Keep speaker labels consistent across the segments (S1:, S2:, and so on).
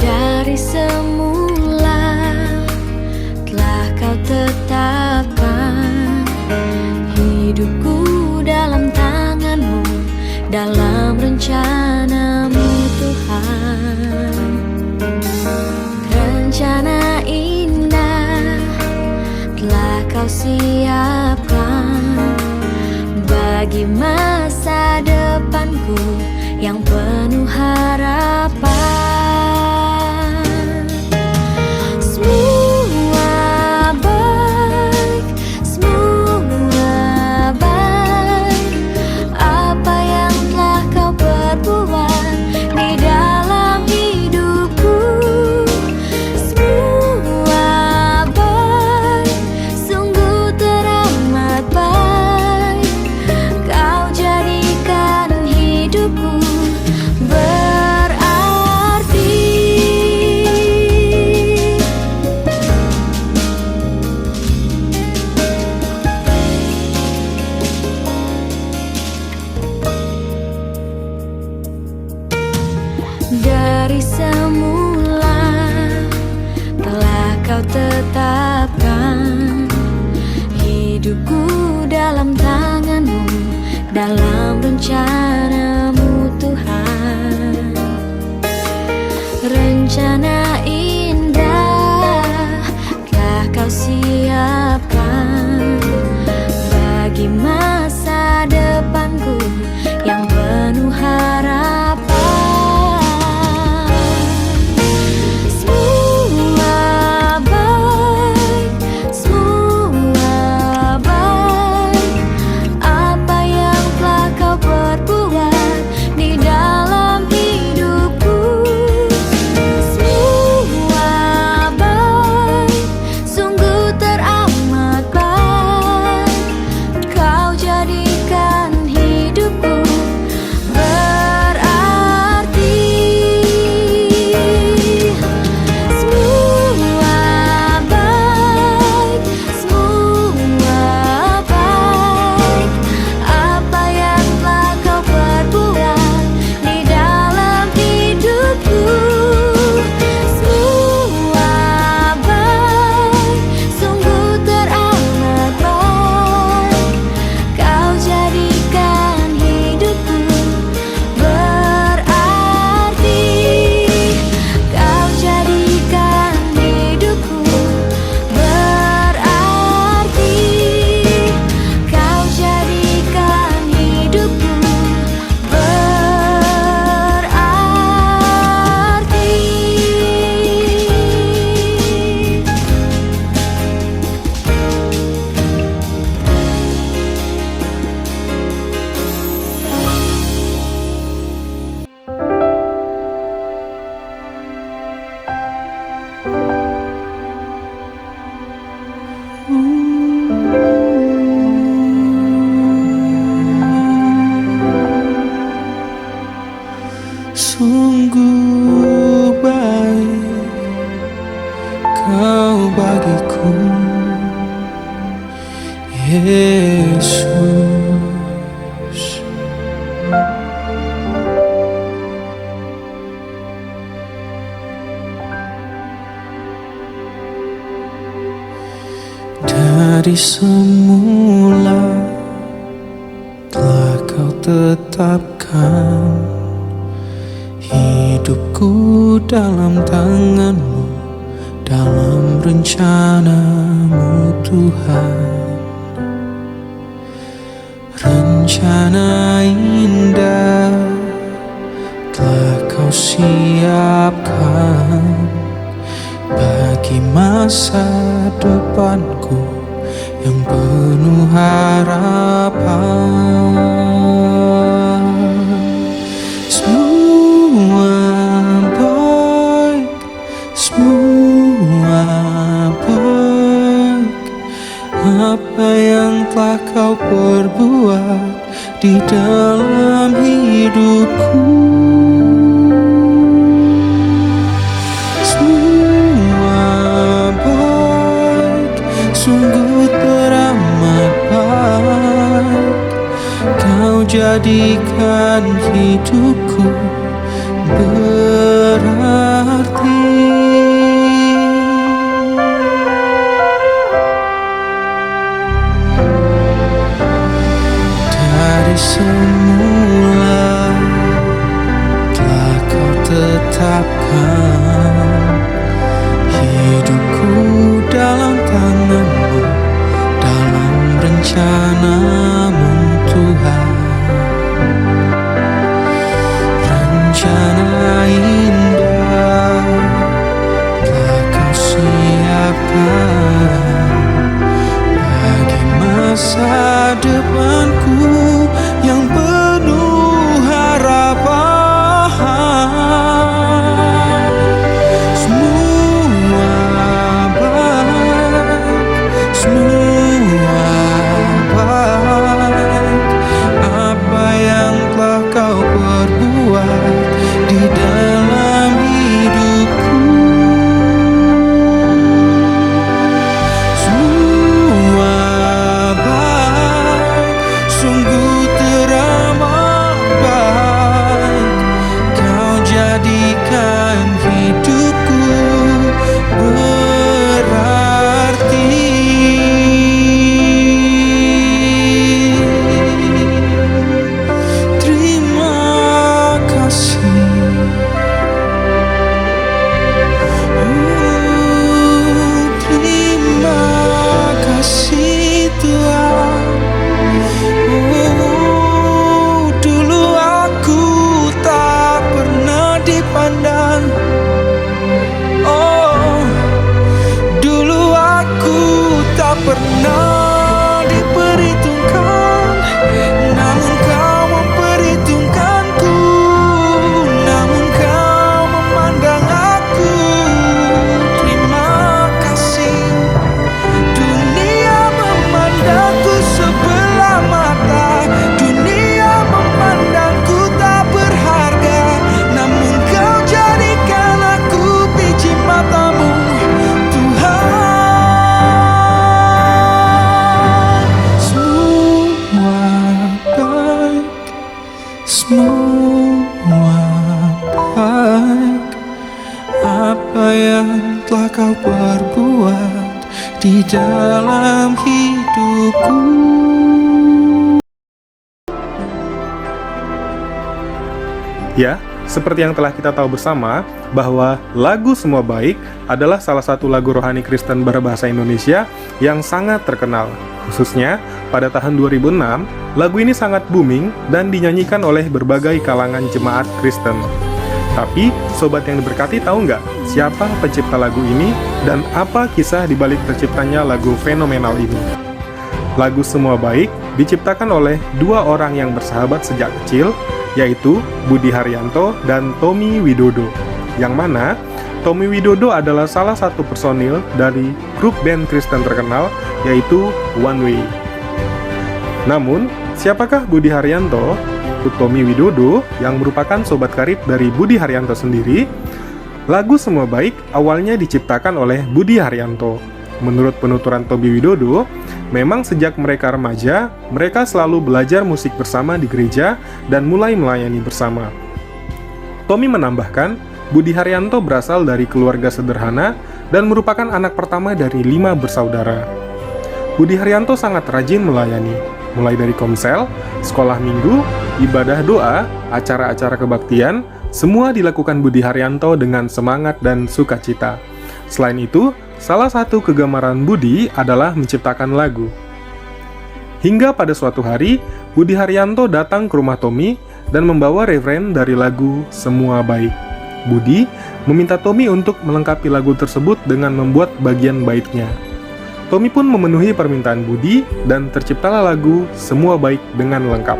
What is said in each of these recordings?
S1: Dari semula telah kau tetapkan hidupku dalam tanganmu, dalam rencanamu Tuhan. Rencana indah telah kau siapkan bagi masa depanku yang penuh harapan. Dari semula telah kau tetapkan hidupku dalam tanganmu, dalam rencanamu Tuhan. Rencana indah telah kau siapkan bagi masa depanku yang penuh harapan.
S2: Sungguh baik kau bagiku, Yesus. Dari semula telah kau tetapkan hidupku dalam tanganmu, dalam rencanamu Tuhan. Rencana indah telah kau siapkan bagi masa depanku yang penuh harapan. Semua baik, semua baik. Apa yang telah kau perbuat di dalam hidupku, semua jadikan hidupku berarti. Dari semula telah kau tetapkan hidupku dalam tanganmu, dalam rencanamu Tuhan. Rencana indah telah kau siapkan bagi masa depanku yang penuh harapan. Semua baik, semua baik. Apa yang telah kau perbuat di dalam hidupku, semua baik, sungguh teramat baik. Kau jadikan hidupku berarti. Terima kasih. Terima kasih Tuhan. Dulu aku tak pernah dipandang. Oh, dulu aku tak pernah diperhitungkan. Namun kau memperhitungkanku, namun kau memandang aku. Terima kasih. Dunia memandangku sebelah mata, dunia memandangku tak berharga, namun kau jadikan aku biji matamu Tuhan. Semua baik, semua baik. Apa yang telah kau perbuat di dalam hidupku.
S3: Ya, seperti yang telah kita tahu bersama bahwa lagu Semua Baik adalah salah satu lagu rohani Kristen berbahasa Indonesia yang sangat terkenal. Khususnya pada tahun 2006, lagu ini sangat booming dan dinyanyikan oleh berbagai kalangan jemaat Kristen. Tapi, sobat yang diberkati tahu nggak siapa pencipta lagu ini dan apa kisah di balik terciptanya lagu fenomenal ini? Lagu Semua Baik diciptakan oleh dua orang yang bersahabat sejak kecil, yaitu Budi Haryanto dan Tommy Widodo. Yang mana Tommy Widodo adalah salah satu personil dari grup band Kristen terkenal, yaitu One Way. Namun, siapakah Budi Haryanto? Tommy Widodo yang merupakan sobat karib dari Budi Haryanto sendiri. Lagu Semua Baik awalnya diciptakan oleh Budi Haryanto. Menurut penuturan Tommy Widodo, memang sejak mereka remaja, mereka selalu belajar musik bersama di gereja dan mulai melayani bersama. Tommy menambahkan, Budi Haryanto berasal dari keluarga sederhana dan merupakan anak pertama dari 5 bersaudara. Budi Haryanto sangat rajin melayani, mulai dari komsel, sekolah minggu, ibadah doa, acara-acara kebaktian, semua dilakukan Budi Haryanto dengan semangat dan sukacita. Selain itu, salah satu kegemaran Budi adalah menciptakan lagu. Hingga pada suatu hari, Budi Haryanto datang ke rumah Tommy dan membawa referen dari lagu Semua Baik. Budi meminta Tommy untuk melengkapi lagu tersebut dengan membuat bagian baiknya. Tommy pun memenuhi permintaan Budi dan terciptalah lagu Semua Baik dengan lengkap.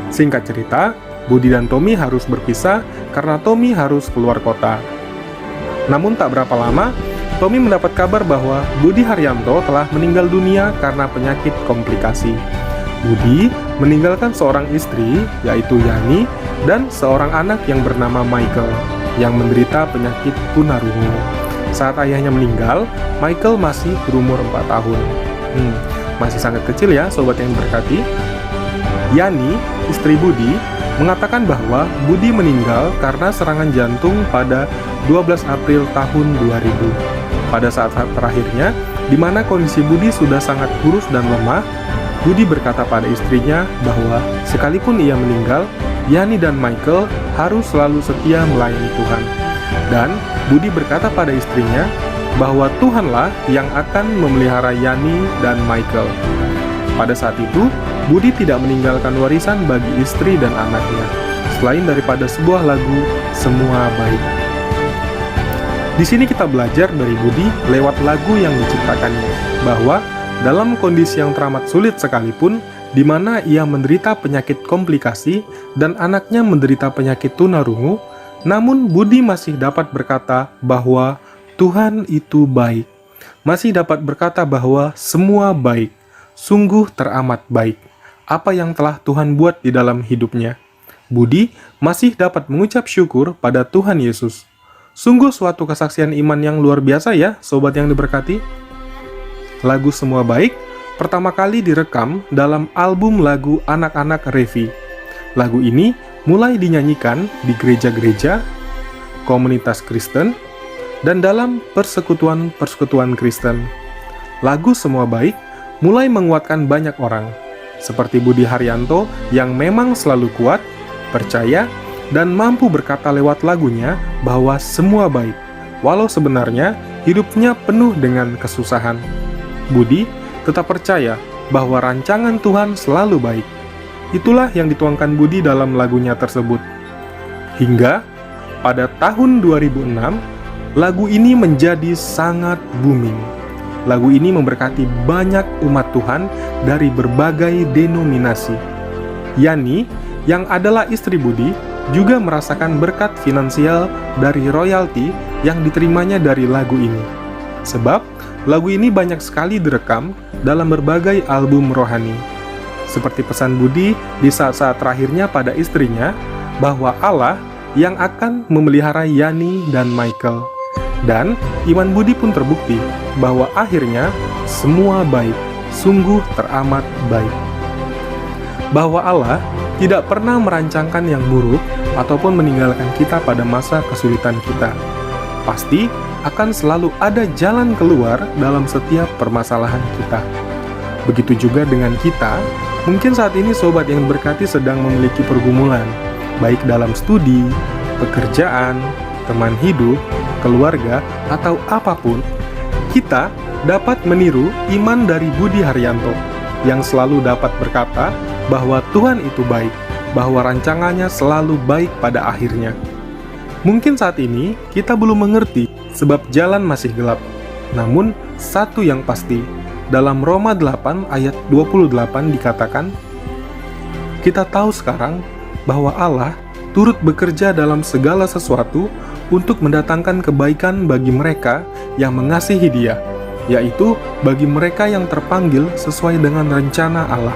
S3: Singkat cerita, Budi dan Tommy harus berpisah karena Tommy harus keluar kota. Namun tak berapa lama, Tommy mendapat kabar bahwa Budi Haryanto telah meninggal dunia karena penyakit komplikasi. Budi meninggalkan seorang istri, yaitu Yani, dan seorang anak yang bernama Michael, yang menderita penyakit tunarungu. Saat ayahnya meninggal, Michael masih berumur 4 tahun. Masih sangat kecil ya, sobat yang berkati. Yani, istri Budi, mengatakan bahwa Budi meninggal karena serangan jantung pada 12 April tahun 2000. Pada saat-saat terakhirnya, di mana kondisi Budi sudah sangat kurus dan lemah, Budi berkata pada istrinya bahwa sekalipun ia meninggal, Yani dan Michael harus selalu setia melayani Tuhan. Dan Budi berkata pada istrinya bahwa Tuhanlah yang akan memelihara Yani dan Michael. Pada saat itu, Budi tidak meninggalkan warisan bagi istri dan anaknya, selain daripada sebuah lagu Semua Baik. Di sini kita belajar dari Budi lewat lagu yang diciptakannya, bahwa dalam kondisi yang teramat sulit sekalipun, di mana ia menderita penyakit komplikasi dan anaknya menderita penyakit tunarungu, namun Budi masih dapat berkata bahwa Tuhan itu baik. Masih dapat berkata bahwa semua baik, sungguh teramat baik. Apa yang telah Tuhan buat di dalam hidupnya. Budi masih dapat mengucap syukur pada Tuhan Yesus. Sungguh suatu kesaksian iman yang luar biasa ya, sobat yang diberkati. Lagu Semua Baik pertama kali direkam dalam album lagu anak-anak Revi. Lagu ini mulai dinyanyikan di gereja-gereja, komunitas Kristen, dan dalam persekutuan-persekutuan Kristen. Lagu Semua Baik mulai menguatkan banyak orang, seperti Budi Haryanto yang memang selalu kuat, percaya, dan mampu berkata lewat lagunya bahwa semua baik, walau sebenarnya hidupnya penuh dengan kesusahan. Budi tetap percaya bahwa rancangan Tuhan selalu baik. Itulah yang dituangkan Budi dalam lagunya tersebut. Hingga pada tahun 2006, lagu ini menjadi sangat booming. Lagu ini memberkati banyak umat Tuhan dari berbagai denominasi. Yani, yang adalah istri Budi, juga merasakan berkat finansial dari royalti yang diterimanya dari lagu ini. Sebab, lagu ini banyak sekali direkam dalam berbagai album rohani. Seperti pesan Budi di saat-saat terakhirnya pada istrinya, bahwa Allah yang akan memelihara Yani dan Michael. Dan iman Budi pun terbukti bahwa akhirnya semua baik, sungguh teramat baik. Bahwa Allah tidak pernah merancangkan yang buruk ataupun meninggalkan kita pada masa kesulitan kita. Pasti akan selalu ada jalan keluar dalam setiap permasalahan kita. Begitu juga dengan kita, mungkin saat ini sobat yang berkati sedang memiliki pergumulan, baik dalam studi, pekerjaan, teman hidup, keluarga, atau apapun. Kita dapat meniru iman dari Budi Haryanto, yang selalu dapat berkata bahwa Tuhan itu baik, bahwa rancangannya selalu baik pada akhirnya. Mungkin saat ini kita belum mengerti sebab jalan masih gelap. Namun, satu yang pasti, dalam Roma 8 ayat 28 dikatakan, kita tahu sekarang bahwa Allah turut bekerja dalam segala sesuatu untuk mendatangkan kebaikan bagi mereka yang mengasihi Dia, yaitu bagi mereka yang terpanggil sesuai dengan rencana Allah.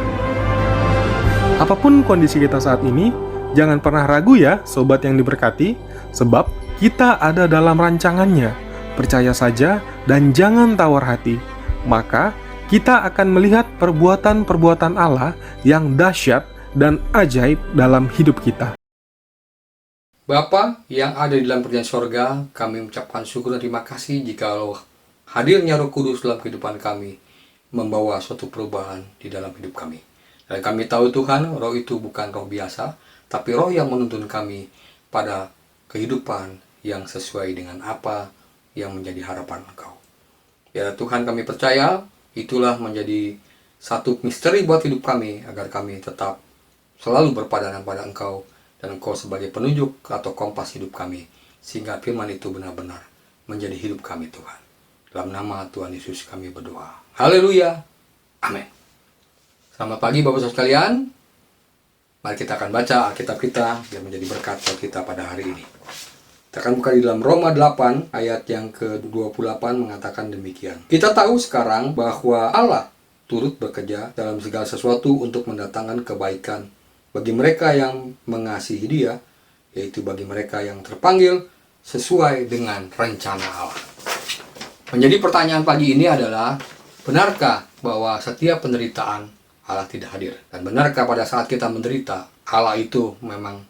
S3: Apapun kondisi kita saat ini, jangan pernah ragu ya, sobat yang diberkati, sebab kita ada dalam rancangannya. Percaya saja dan jangan tawar hati. Maka kita akan melihat perbuatan-perbuatan Allah yang dahsyat dan ajaib dalam hidup kita.
S4: Bapa yang ada di dalam kerajaan sorga, kami mengucapkan syukur dan terima kasih jikalau hadirnya Roh Kudus dalam kehidupan kami membawa suatu perubahan di dalam hidup kami. Dan kami tahu Tuhan, Roh itu bukan roh biasa, tapi Roh yang menuntun kami pada kehidupan yang sesuai dengan apa yang menjadi harapan Engkau. Ya Tuhan, kami percaya itulah menjadi satu misteri buat hidup kami, agar kami tetap selalu berpadanan pada Engkau, dan Engkau sebagai penunjuk atau kompas hidup kami, sehingga firman itu benar-benar menjadi hidup kami Tuhan. Dalam nama Tuhan Yesus kami berdoa. Haleluya. Amin. Selamat pagi Bapak Saudara sekalian. Mari kita akan baca Alkitab kita yang menjadi berkat buat kita pada hari ini. Kita akan buka di dalam Roma 8 ayat yang ke-28 mengatakan demikian. Kita tahu sekarang bahwa Allah turut bekerja dalam segala sesuatu untuk mendatangkan kebaikan bagi mereka yang mengasihi Dia, yaitu bagi mereka yang terpanggil sesuai dengan rencana Allah. Menjadi pertanyaan pagi ini adalah, benarkah bahwa setiap penderitaan Allah tidak hadir? Dan benarkah pada saat kita menderita, Allah itu memang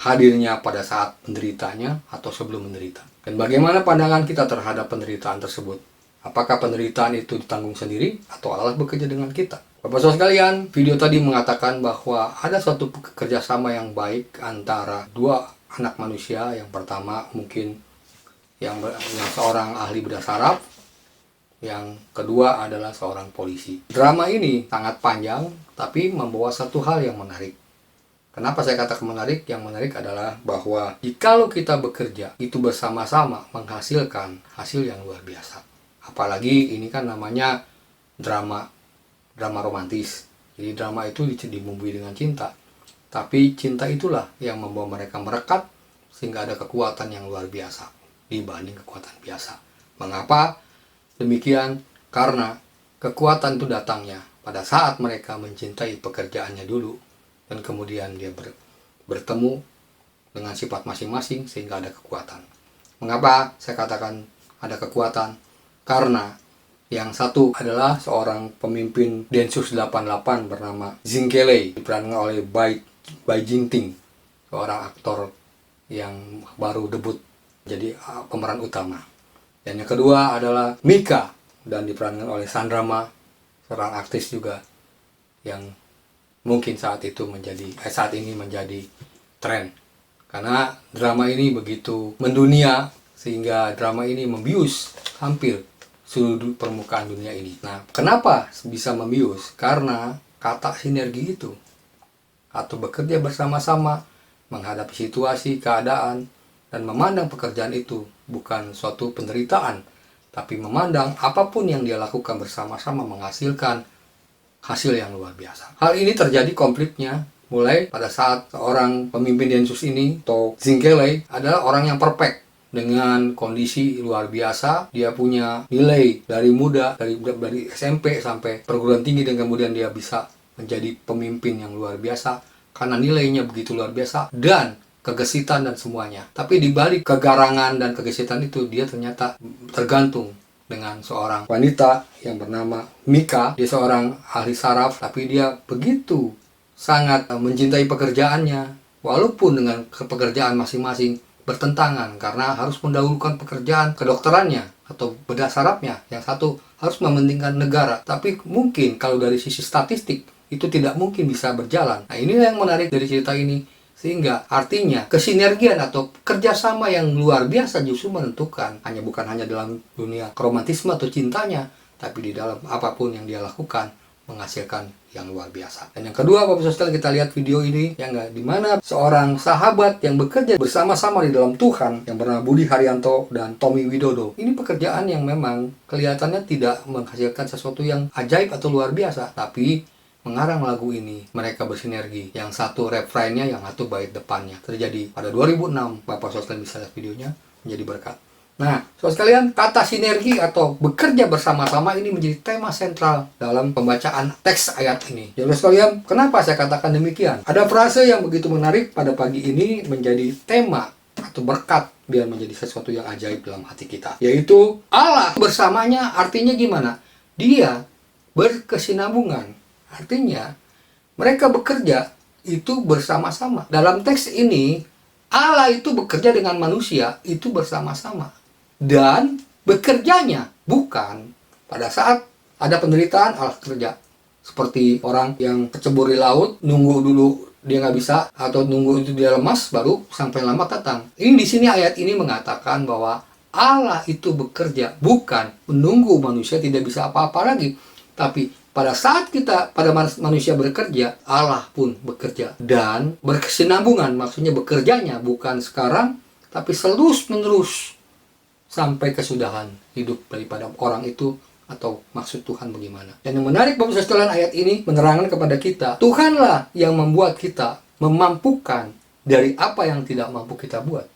S4: hadirnya pada saat menderitanya atau sebelum menderita? Dan bagaimana pandangan kita terhadap penderitaan tersebut? Apakah penderitaan itu ditanggung sendiri atau Allah bekerja dengan kita? Bapak Saudara sekalian, video tadi mengatakan bahwa ada suatu kerjasama yang baik antara dua anak manusia. Yang pertama mungkin yang seorang ahli bedah saraf, yang kedua adalah seorang polisi. Drama ini sangat panjang, tapi membawa satu hal yang menarik. Kenapa saya katakan menarik? Yang menarik adalah bahwa jikalau kita bekerja itu bersama-sama menghasilkan hasil yang luar biasa. Apalagi ini kan namanya drama romantis. Jadi drama itu dibumbui dengan cinta. Tapi cinta itulah yang membawa mereka merekat sehingga ada kekuatan yang luar biasa dibanding kekuatan biasa. Mengapa demikian? Karena kekuatan itu datangnya pada saat mereka mencintai pekerjaannya dulu. Dan kemudian dia bertemu dengan sifat masing-masing sehingga ada kekuatan. Mengapa saya katakan ada kekuatan? Karena yang satu adalah seorang pemimpin Densus 88 bernama Zinkeley, diperankan oleh Bai Jinting, seorang aktor yang baru debut jadi pemeran utama. Dan yang kedua adalah Mika, dan diperankan oleh Sandra Ma, seorang artis juga yang mungkin saat ini menjadi tren. Karena drama ini begitu mendunia sehingga drama ini membius hampir seluruh permukaan dunia ini. Nah, kenapa bisa membius? Karena kata sinergi itu, atau bekerja bersama-sama menghadapi situasi, keadaan, dan memandang pekerjaan itu bukan suatu penderitaan, tapi memandang apapun yang dia lakukan bersama-sama menghasilkan hasil yang luar biasa. Hal ini terjadi konfliknya mulai pada saat seorang pemimpin Densus ini atau Zinkeley adalah orang yang perfect dengan kondisi luar biasa. Dia punya nilai dari muda, dari SMP sampai perguruan tinggi, dan kemudian dia bisa menjadi pemimpin yang luar biasa karena nilainya begitu luar biasa dan kegesitan dan semuanya. Tapi di balik kegarangan dan kegesitan itu, dia ternyata tergantung dengan seorang wanita yang bernama Mika. Dia seorang ahli saraf, tapi dia begitu sangat mencintai pekerjaannya, walaupun dengan pekerjaan masing-masing bertentangan, karena harus mendahulukan pekerjaan kedokterannya atau bedah sarafnya. Yang satu harus mementingkan negara, tapi mungkin kalau dari sisi statistik itu tidak mungkin bisa berjalan. Nah, inilah yang menarik dari cerita ini. Sehingga artinya kesinergian atau kerjasama yang luar biasa justru menentukan, bukan hanya dalam dunia romantisme atau cintanya, tapi di dalam apapun yang dia lakukan menghasilkan yang luar biasa. Dan yang kedua, Bapak Saudara, kita lihat video ini di mana seorang sahabat yang bekerja bersama-sama di dalam Tuhan yang bernama Budi Haryanto dan Tommy Widodo. Ini pekerjaan yang memang kelihatannya tidak menghasilkan sesuatu yang ajaib atau luar biasa, tapi mengarang lagu ini mereka bersinergi. Yang satu refrainnya, yang satu bait depannya. Terjadi pada 2006. Bapak Saudara bisa lihat videonya, menjadi berkat. Nah, saudara sekalian, kata sinergi atau bekerja bersama-sama ini menjadi tema sentral dalam pembacaan teks ayat ini. Saudara sekalian, kenapa saya katakan demikian? Ada frase yang begitu menarik pada pagi ini menjadi tema atau berkat biar menjadi sesuatu yang ajaib dalam hati kita. Yaitu Allah bersamanya, artinya gimana? Dia berkesinambungan. Artinya, mereka bekerja itu bersama-sama. Dalam teks ini, Allah itu bekerja dengan manusia itu bersama-sama. Dan bekerjanya bukan pada saat ada penderitaan Allah kerja. Seperti orang yang kecebur di laut, nunggu dulu dia nggak bisa, atau nunggu itu dia lemas, baru sampai lama datang. Ini di sini ayat ini mengatakan bahwa Allah itu bekerja, bukan menunggu manusia tidak bisa apa-apa lagi. Tapi pada saat manusia bekerja, Allah pun bekerja. Dan berkesinambungan, maksudnya bekerjanya bukan sekarang, tapi terus-menerus sampai kesudahan hidup daripada orang itu, atau maksud Tuhan bagaimana. Dan yang menarik Bapak Saudara, ayat ini menerangkan kepada kita, Tuhanlah yang membuat kita, memampukan dari apa yang tidak mampu kita buat.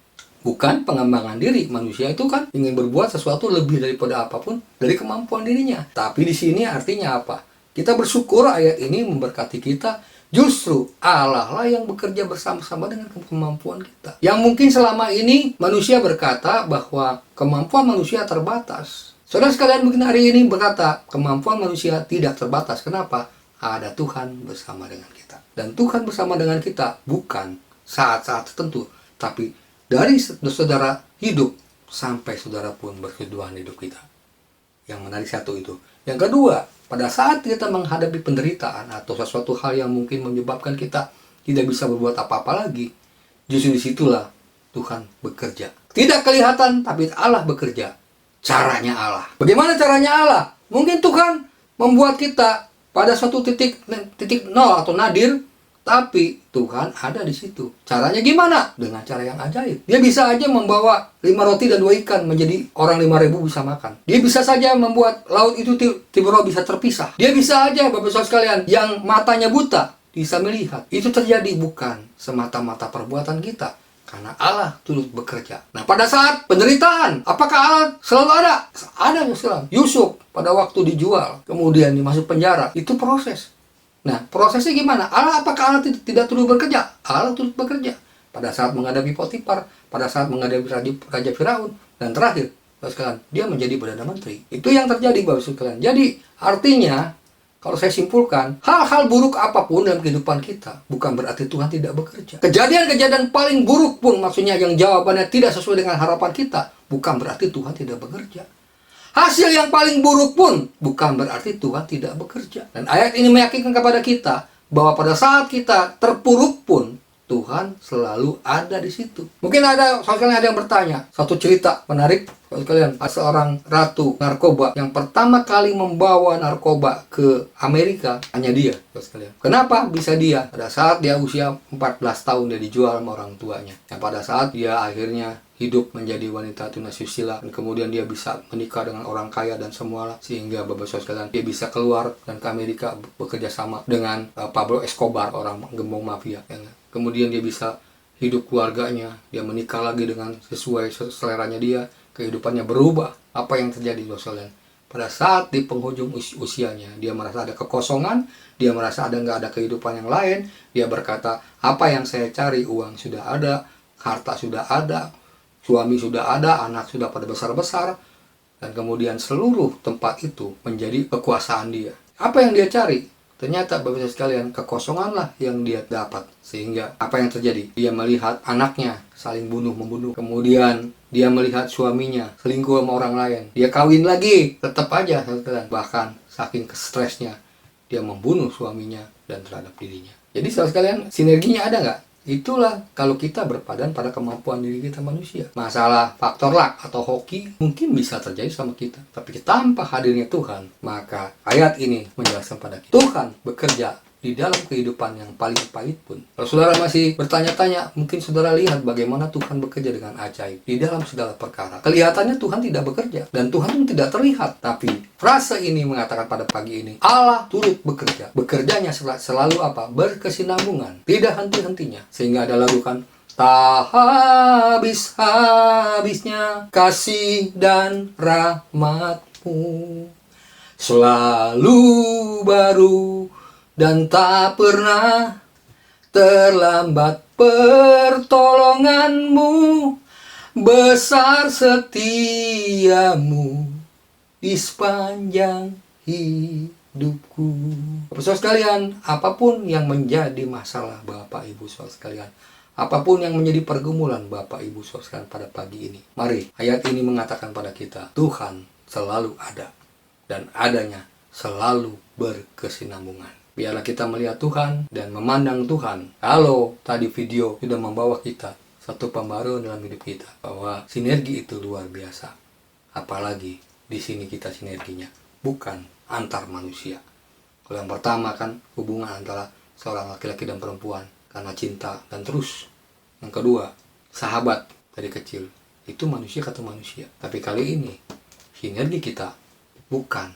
S4: Bukan pengembangan diri. Manusia itu kan ingin berbuat sesuatu lebih daripada apapun dari kemampuan dirinya. Tapi di sini artinya apa? Kita bersyukur ayat ini memberkati kita. Justru Allah lah yang bekerja bersama-sama dengan kemampuan kita. Yang mungkin selama ini manusia berkata bahwa kemampuan manusia terbatas. Saudara sekalian mungkin hari ini berkata kemampuan manusia tidak terbatas. Kenapa? ada Tuhan bersama dengan kita. Dan Tuhan bersama dengan kita bukan saat-saat tertentu, tapi dari saudara hidup sampai saudara pun berkeduaan hidup kita. Yang menarik satu itu. Yang kedua, pada saat kita menghadapi penderitaan atau sesuatu hal yang mungkin menyebabkan kita tidak bisa berbuat apa-apa lagi, justru disitulah Tuhan bekerja. Tidak kelihatan, tapi Allah bekerja. Caranya Allah. Bagaimana caranya Allah? Mungkin Tuhan membuat kita pada suatu titik nol atau nadir, tapi Tuhan ada di situ. Caranya gimana? Dengan cara yang ajaib. Dia bisa aja membawa 5 roti dan 2 ikan menjadi orang 5.000 bisa makan. Dia bisa saja membuat laut itu tiba-tiba bisa terpisah. Dia bisa aja, Bapak Saudara sekalian, yang matanya buta bisa melihat. Itu terjadi bukan semata-mata perbuatan kita, karena Allah turut bekerja. Nah, pada saat penderitaan, apakah Allah selalu ada? Ada, Yusuf pada waktu dijual, kemudian dimasuk penjara, itu proses. Nah, prosesnya gimana? Apakah Allah tidak turut bekerja? Allah turut bekerja. Pada saat menghadapi Potifar, pada saat menghadapi Raja Firaun, dan terakhir, Bapak sekalian, dia menjadi Perdana Menteri. Itu yang terjadi, Bapak sekalian. Jadi, artinya, kalau saya simpulkan, hal-hal buruk apapun dalam kehidupan kita, bukan berarti Tuhan tidak bekerja. Kejadian-kejadian paling buruk pun, maksudnya yang jawabannya tidak sesuai dengan harapan kita, bukan berarti Tuhan tidak bekerja. Hasil yang paling buruk pun bukan berarti Tuhan tidak bekerja. Dan ayat ini meyakinkan kepada kita bahwa pada saat kita terpuruk pun Tuhan selalu ada di situ. Mungkin ada yang bertanya, satu cerita menarik kalian, seorang ratu narkoba yang pertama kali membawa narkoba ke Amerika hanya dia, sekalian. Kenapa bisa dia? Pada saat dia usia 14 tahun dia dijual sama orang tuanya. Dan pada saat dia akhirnya hidup menjadi wanita tunasusila, dan kemudian dia bisa menikah dengan orang kaya dan semualah, sehingga Bapak Saudara sekalian dia bisa keluar dan ke Amerika bekerja sama dengan Pablo Escobar, orang gembong mafia. Kemudian dia bisa hidup keluarganya, dia menikah lagi dengan sesuai seleranya dia, kehidupannya berubah. Apa yang terjadi, Bapak sekalian? Pada saat di penghujung usianya, dia merasa ada kekosongan, dia merasa nggak ada kehidupan yang lain. Dia berkata, apa yang saya cari, uang sudah ada, harta sudah ada, suami sudah ada, anak sudah pada besar-besar, dan kemudian seluruh tempat itu menjadi kekuasaan dia. Apa yang dia cari? Ternyata Bapak sekalian, kekosonganlah yang dia dapat. Sehingga apa yang terjadi? Dia melihat anaknya saling bunuh-membunuh. Kemudian dia melihat suaminya selingkuh sama orang lain. Dia kawin lagi, tetap aja. Bahkan saking stresnya, dia membunuh suaminya dan terhadap dirinya. Jadi saudara sekalian, sinerginya ada nggak? Itulah kalau kita berpadan pada kemampuan diri kita manusia. Masalah faktor luck atau hoki mungkin bisa terjadi sama kita. Tapi tanpa hadirnya Tuhan, maka ayat ini menjelaskan pada kita, Tuhan bekerja di dalam kehidupan yang paling pahit pun. Kalau saudara masih bertanya-tanya, mungkin saudara lihat bagaimana Tuhan bekerja dengan ajaib di dalam segala perkara. Kelihatannya Tuhan tidak bekerja, dan Tuhan pun tidak terlihat. Tapi frase ini mengatakan pada pagi ini, Allah turut bekerja. Bekerjanya selalu apa? Berkesinambungan, tidak henti-hentinya. Sehingga ada lagu kan, tak habis-habisnya kasih dan rahmat-Mu, selalu baru dan tak pernah terlambat pertolongan-Mu, besar setiamu di sepanjang hidupku. Bapak Saudara sekalian, apapun yang menjadi masalah Bapak Ibu Saudara sekalian, apapun yang menjadi pergumulan Bapak Ibu Saudara sekalian pada pagi ini, mari ayat ini mengatakan pada kita, Tuhan selalu ada dan adanya selalu berkesinambungan. Biarlah kita melihat Tuhan dan memandang Tuhan. Kalau tadi video sudah membawa kita satu pembaruan dalam hidup kita, bahwa sinergi itu luar biasa. Apalagi di sini kita sinerginya bukan antar manusia. Kalau yang pertama kan hubungan antara seorang laki-laki dan perempuan karena cinta dan terus. Yang kedua, sahabat dari kecil. Itu manusia kata manusia. Tapi kali ini sinergi kita bukan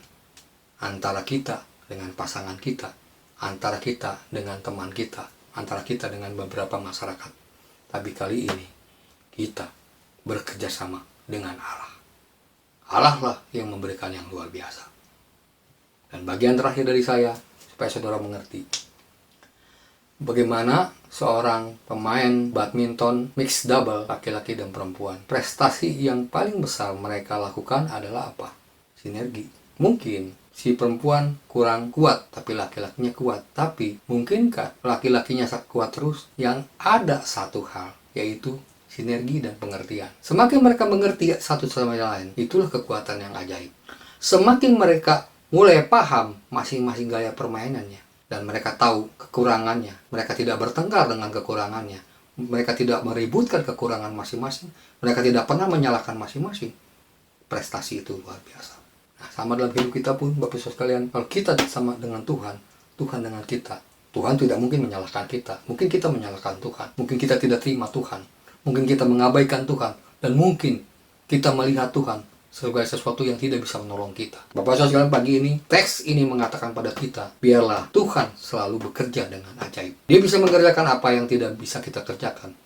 S4: antara kita dengan pasangan kita, antara kita dengan teman kita, antara kita dengan beberapa masyarakat. Tapi kali ini kita bekerja sama dengan Allah. Allah lah yang memberikan yang luar biasa. Dan bagian terakhir dari saya, supaya saudara mengerti, bagaimana seorang pemain badminton mixed double, laki-laki dan perempuan, prestasi yang paling besar mereka lakukan adalah apa? Sinergi. Mungkin si perempuan kurang kuat, tapi laki-lakinya kuat. Tapi mungkinkah laki-lakinya kuat terus? Yang ada satu hal, yaitu sinergi dan pengertian. Semakin mereka mengerti satu sama lain, itulah kekuatan yang ajaib. Semakin mereka mulai paham masing-masing gaya permainannya, dan mereka tahu kekurangannya, mereka tidak bertengkar dengan kekurangannya, mereka tidak meributkan kekurangan masing-masing, mereka tidak pernah menyalahkan masing-masing, prestasi itu luar biasa. Nah, sama dalam hidup kita pun, Bapak Ibu sekalian, kalau kita sama dengan Tuhan, Tuhan dengan kita, Tuhan tidak mungkin menyalahkan kita. Mungkin kita menyalahkan Tuhan, mungkin kita tidak terima Tuhan, mungkin kita mengabaikan Tuhan, dan mungkin kita melihat Tuhan sebagai sesuatu yang tidak bisa menolong kita. Bapak Ibu sekalian, pagi ini, teks ini mengatakan pada kita, biarlah Tuhan selalu bekerja dengan ajaib. Dia bisa mengerjakan apa yang tidak bisa kita kerjakan.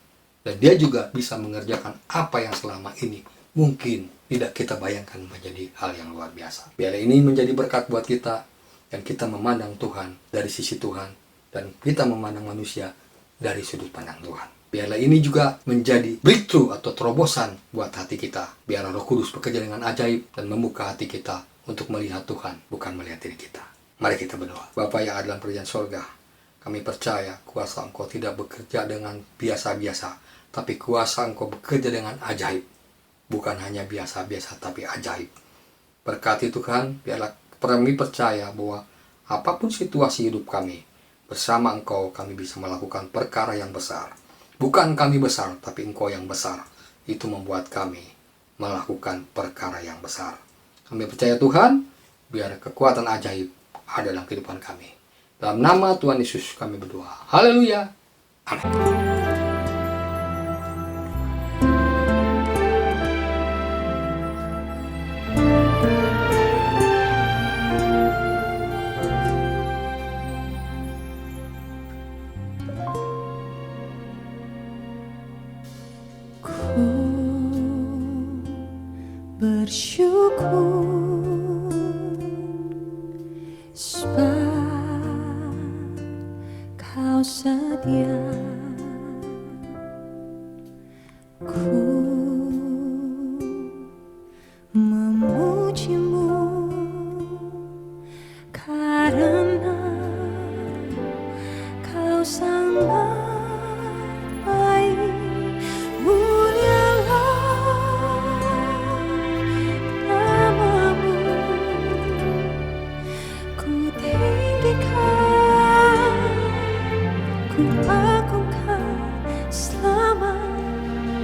S4: Dan dia juga bisa mengerjakan apa yang selama ini mungkin tidak kita bayangkan menjadi hal yang luar biasa. Biarlah ini menjadi berkat buat kita, dan kita memandang Tuhan dari sisi Tuhan, dan kita memandang manusia dari sudut pandang Tuhan. Biarlah ini juga menjadi breakthrough atau terobosan buat hati kita. Biarlah Roh Kudus bekerja dengan ajaib dan membuka hati kita untuk melihat Tuhan, bukan melihat diri kita. Mari kita berdoa. Bapa yang ada dalam kerajaan sorga, kami percaya kuasa Engkau tidak bekerja dengan biasa-biasa, tapi kuasa Engkau bekerja dengan ajaib. Bukan hanya biasa-biasa, tapi ajaib. Berkati Tuhan, biarlah kami percaya bahwa apapun situasi hidup kami, bersama Engkau kami bisa melakukan perkara yang besar. Bukan kami besar, tapi Engkau yang besar. Itu membuat kami melakukan perkara yang besar. Kami percaya Tuhan, biar kekuatan ajaib ada dalam kehidupan kami. Dalam nama Tuhan Yesus kami berdoa. Haleluya. Amin.
S1: Bersyukur sebab Kau sedia, ku memujimu karena Kau sangat baik. Ku agungkan selama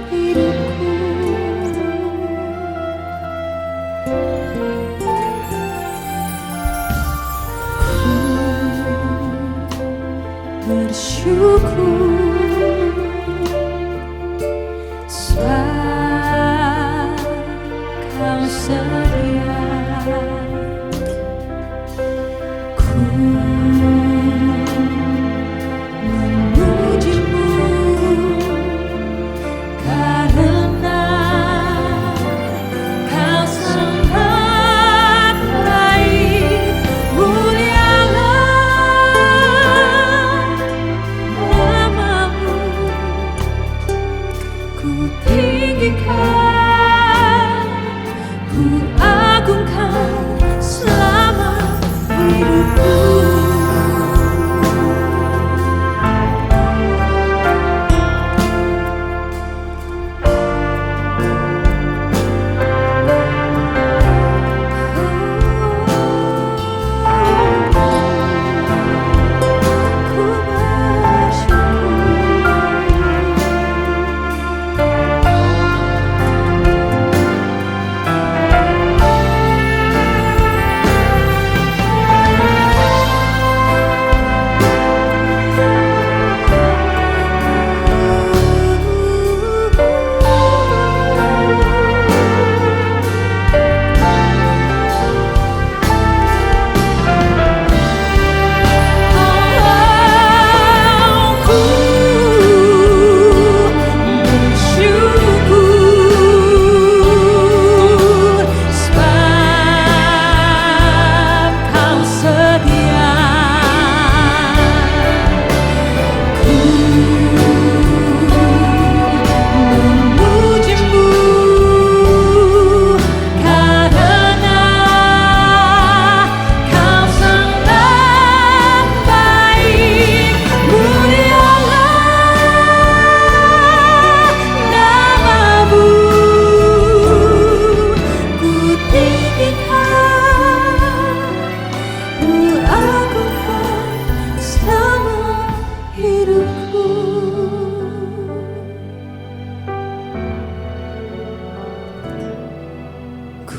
S1: hidupku. Ku bersyukur sebab Kau sedia. Ku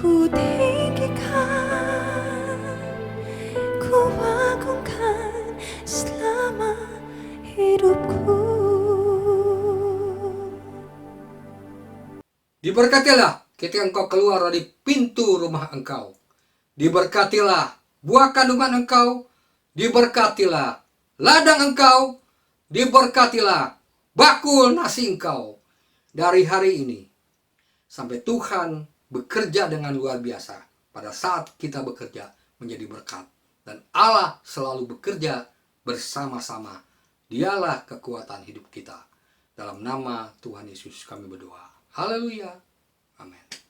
S1: ku tinggikan, ku agungkan selama hidupku.
S4: Diberkatilah ketika engkau keluar dari pintu rumah engkau. Diberkatilah buah kandungan engkau. Diberkatilah ladang engkau. Diberkatilah bakul nasi engkau. Dari hari ini sampai Tuhan bekerja dengan luar biasa. Pada saat kita bekerja menjadi berkat. Dan Allah selalu bekerja bersama-sama. Dialah kekuatan hidup kita. Dalam nama Tuhan Yesus kami berdoa. Haleluya. Amin.